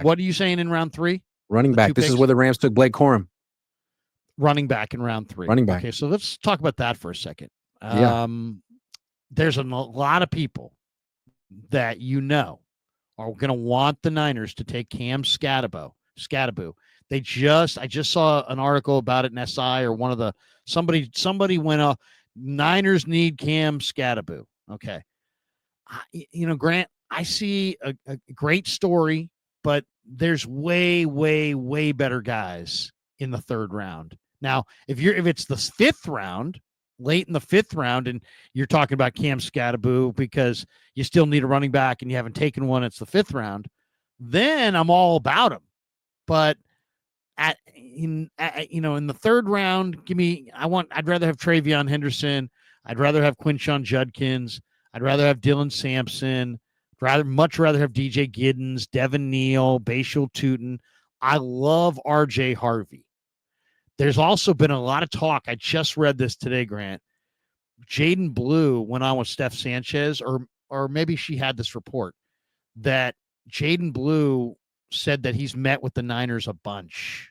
What are you saying in round 3? Running back. This is where the Rams took Blake Corum. Running back in round 3. Running back. Okay, so let's talk about that for a second. Yeah. There's a lot of people that are going to want the Niners to take Cam Scatterbo. I just saw an article about it in SI or one of the somebody went up. Niners need Cam Scatterbo. Okay, Grant, I see a great story, but there's way, way, way better guys in the 3rd round. Now, if it's the 5th round, late in the 5th round, and you're talking about Cam Scatterbo because you still need a running back and you haven't taken one, it's the 5th round, then I'm all about him. But in the 3rd round, I'd rather have Travion Henderson. I'd rather have Quinshon Judkins. I'd rather have Dylan Sampson. Much rather have DJ Giddens, Devin Neal, Bashal Tutin. I love RJ Harvey. There's also been a lot of talk. I just read this today, Grant. Jaden Blue went on with Steph Sanchez, or maybe she had this report that Jaden Blue said that he's met with the Niners a bunch.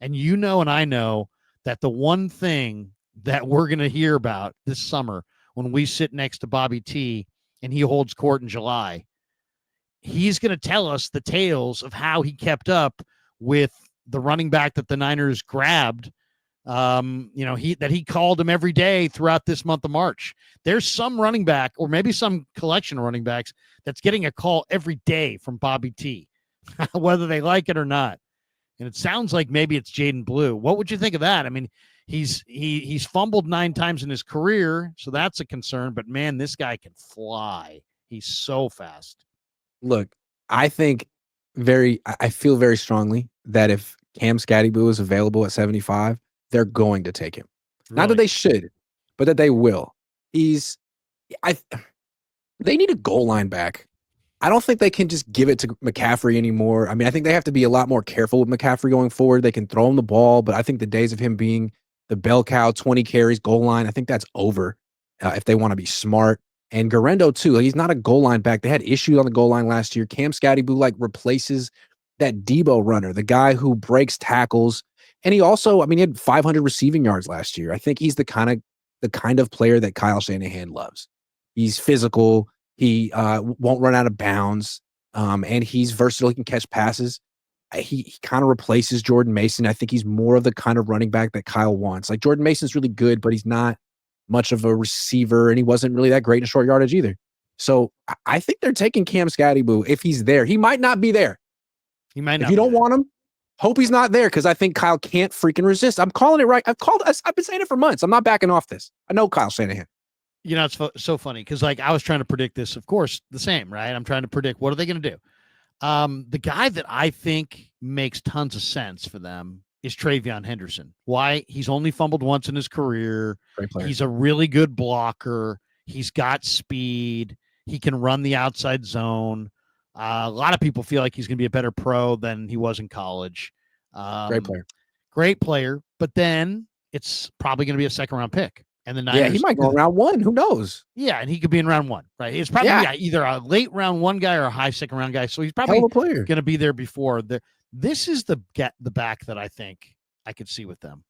And and I know that the one thing that we're going to hear about this summer when we sit next to Bobby T and he holds court in July, he's going to tell us the tales of how he kept up with the running back that the Niners grabbed. He called him every day throughout this month of March. There's some running back, or maybe some collection of running backs, that's getting a call every day from Bobby T, whether they like it or not. And it sounds like maybe it's Jaden Blue. What would you think of that? I mean, he's fumbled 9 times in his career, so that's a concern. But man, this guy can fly. He's so fast. Look, I feel very strongly that if Cam Scatterbo is available at 75, they're going to take him. Really? Not that they should, but that they will. They need a goal line back. I don't think they can just give it to McCaffrey anymore. I mean, I think they have to be a lot more careful with McCaffrey going forward. They can throw him the ball, but I think the days of him being the bell cow, 20 carries, goal line, I think that's over if they want to be smart. And Garendo, too. He's not a goal line back. They had issues on the goal line last year. Cam Scatterbo replaces that Debo runner, the guy who breaks tackles. And he also, he had 500 receiving yards last year. I think he's the kind of player that Kyle Shanahan loves. He's physical. He won't run out of bounds. And he's versatile. He can catch passes. He kind of replaces Jordan Mason. I think he's more of the kind of running back that Kyle wants. Like, Jordan Mason's really good, but he's not much of a receiver, and he wasn't really that great in short yardage either. So I think they're taking Cam Scatterbo if he's there. He might not be there. He might not. If you don't want him, hope he's not there, because I think Kyle can't freaking resist. I'm calling it right. I've been saying it for months. I'm not backing off this. I know Kyle Shanahan. It's so funny because I was trying to predict this, of course, the same, right? I'm trying to predict what are they going to do. The guy that I think makes tons of sense for them is Travion Henderson. Why? He's only fumbled once in his career. Great player. He's a really good blocker. He's got speed. He can run the outside zone. A lot of people feel like he's going to be a better pro than he was in college. Great player. But then it's probably going to be a 2nd-round pick. And the Niners, he might go in round 1. Who knows? Yeah, and he could be in round 1, right? It's probably either a late round 1 guy or a high 2nd-round guy. So he's probably going to be there before. This is the back that I think I could see with them.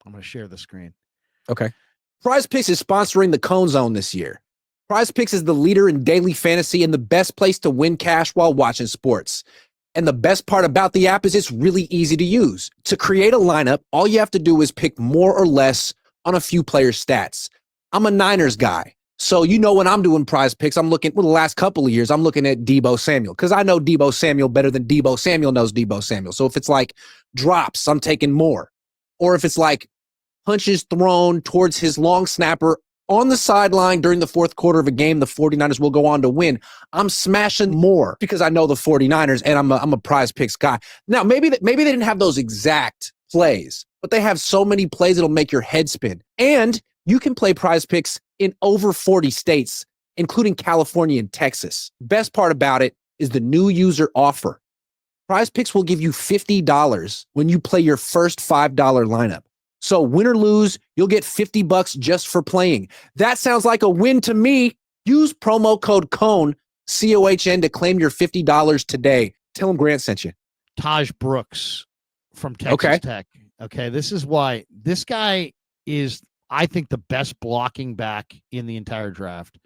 I'm going to share the screen. Okay. PrizePicks is sponsoring the Cohn Zone this year. PrizePicks is the leader in daily fantasy and the best place to win cash while watching sports. And the best part about the app is it's really easy to use. To create a lineup, all you have to do is pick more or less on a few players' stats. I'm a Niners guy. So, when I'm doing PrizePicks, I'm looking, the last couple of years, I'm looking at Deebo Samuel, because I know Deebo Samuel better than Deebo Samuel knows Deebo Samuel. So if it's like drops, I'm taking more. Or if it's like punches thrown towards his long snapper on the sideline during the 4th quarter of a game, the 49ers will go on to win, I'm smashing more because I know the 49ers and I'm a PrizePicks guy. Now, maybe they didn't have those exact plays, but they have so many plays that'll make your head spin. And you can play PrizePicks in over 40 states, including California and Texas. Best part about it is the new user offer. PrizePicks will give you $50 when you play your first $5 lineup. So win or lose, you'll get $50 just for playing. That sounds like a win to me. Use promo code COHN, COHN, to claim your $50 today. Tell him Grant sent you. Taj Brooks from Texas Tech. Okay, this is why this guy is, I think, the best blocking back in the entire draft.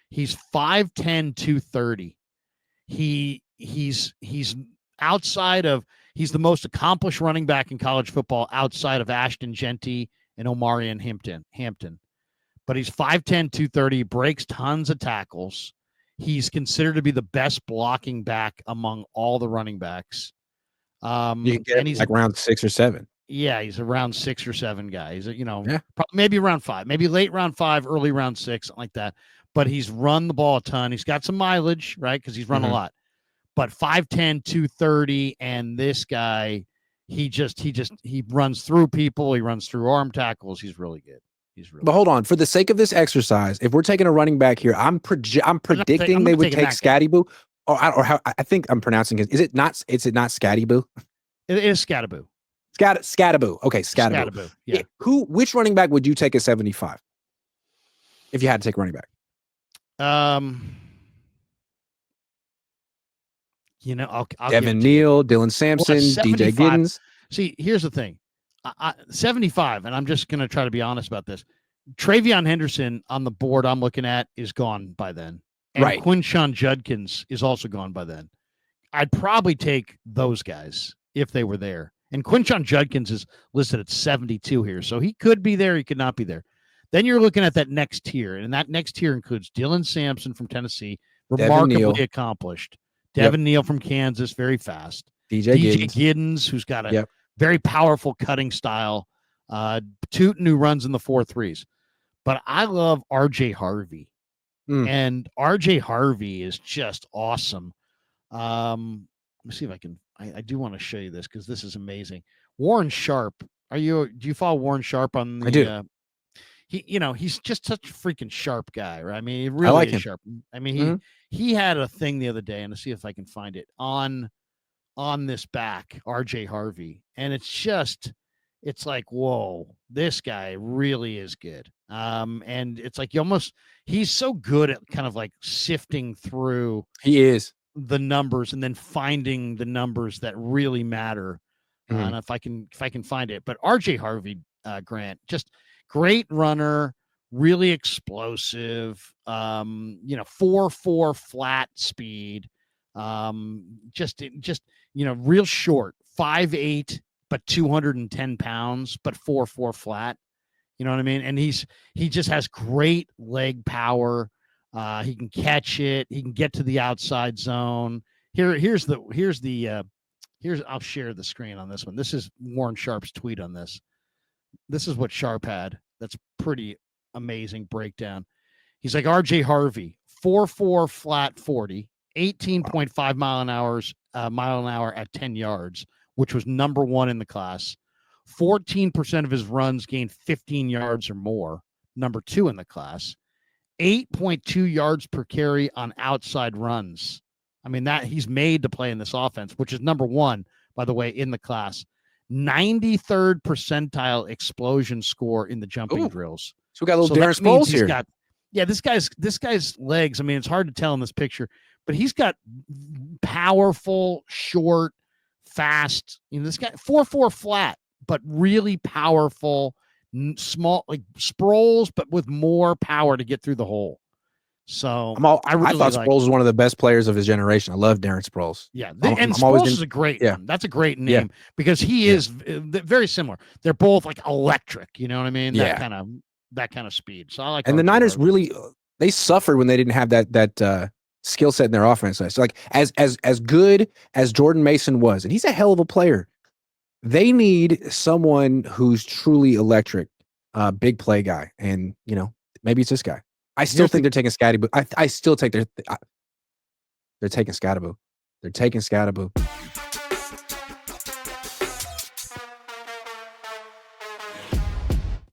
He's 5'10", 230. He's outside of, he's the most accomplished running back in college football outside of Ashton Genty and Omarion Hampton. But he's 5'10", 230, breaks tons of tackles. He's considered to be the best blocking back among all the running backs. You can get him like round 6 or 7. Yeah, he's a round 6 or 7 guy. He's maybe round 5, maybe late round 5, early round 6, something like that. But he's run the ball a ton. He's got some mileage, right? Because he's run a lot. But 5'10", 230, and this guy, he runs through people. He runs through arm tackles. He's really good. But hold on, for the sake of this exercise, if we're taking a running back here, I'm predicting they would take Scatterboo, or how I think I'm pronouncing it. Is it not Scatterboo? It is Scatterboo. Scatterboo. Okay, Scatterboo. Yeah. Which running back would you take at 75? If you had to take a running back? I'll Devin Neal, Dylan Sampson, DJ Giddens. See, here's the thing. 75, and I'm just going to try to be honest about this. Travion Henderson on the board I'm looking at is gone by then. And right. Quinshon Judkins is also gone by then. I'd probably take those guys if they were there. And Quinshon Judkins is listed at 72 here. So he could be there. He could not be there. Then you're looking at that next tier. And that next tier includes Dylan Sampson from Tennessee, remarkably accomplished. Devin Neal from Kansas, very fast. DJ Giddens, who's got a very powerful cutting style. Tootin, who runs in the 4.3s. But I love RJ Harvey. And RJ Harvey is just awesome. Let me see if I can. I do want to show you this because this is amazing. Warren Sharp. Do you follow Warren Sharp on the? I do. He's just such a freaking sharp guy, right? I mean, he really is sharp. I mean, he had a thing the other day, and let's see if I can find it on this back, RJ Harvey, and it's like, whoa, this guy really is good. And it's like he's so good at kind of like sifting through. He is. The numbers and then finding the numbers that really matter. And if I can find it, but RJ Harvey, Grant, just great runner, really explosive, 4.4 flat speed, just real short, 5'8", but 210 pounds, but 4.4 flat. You know what I mean? And he just has great leg power. He can catch it. He can get to the outside zone. Here's I'll share the screen on this one. This is Warren Sharp's tweet on this. This is what Sharp had. That's pretty amazing breakdown. He's like, RJ Harvey, 4.4 flat 40, 18.5 mile an hour at 10 yards, which was number 1 in the class. 14% of his runs gained 15 yards or more, number 2 in the class. 8.2 yards per carry on outside runs. I mean, that he's made to play in this offense, which is number 1, by the way, in the class. 93rd percentile explosion score in the jumping drills. So we got a little Darren Sproles here. This guy's legs. I mean, it's hard to tell in this picture, but he's got powerful, short, fast. This guy 4.4 flat, but really powerful. Small, like Sproles, but with more power to get through the hole. So I thought Sproles was one of the best players of his generation. I love Darren Sproles. Yeah, and Sproles is a great one. That's a great name because he is very similar. They're both like electric. You know what I mean? That kind of speed. So I like. And the Niners really they suffered when they didn't have that skill set in their offense. So like as good as Jordan Mason was, and he's a hell of a player. They need someone who's truly electric, big play guy. And, maybe it's this guy. I still think they're taking Scatterboo. I still think they're taking Scatterboo. They're taking Scatterboo.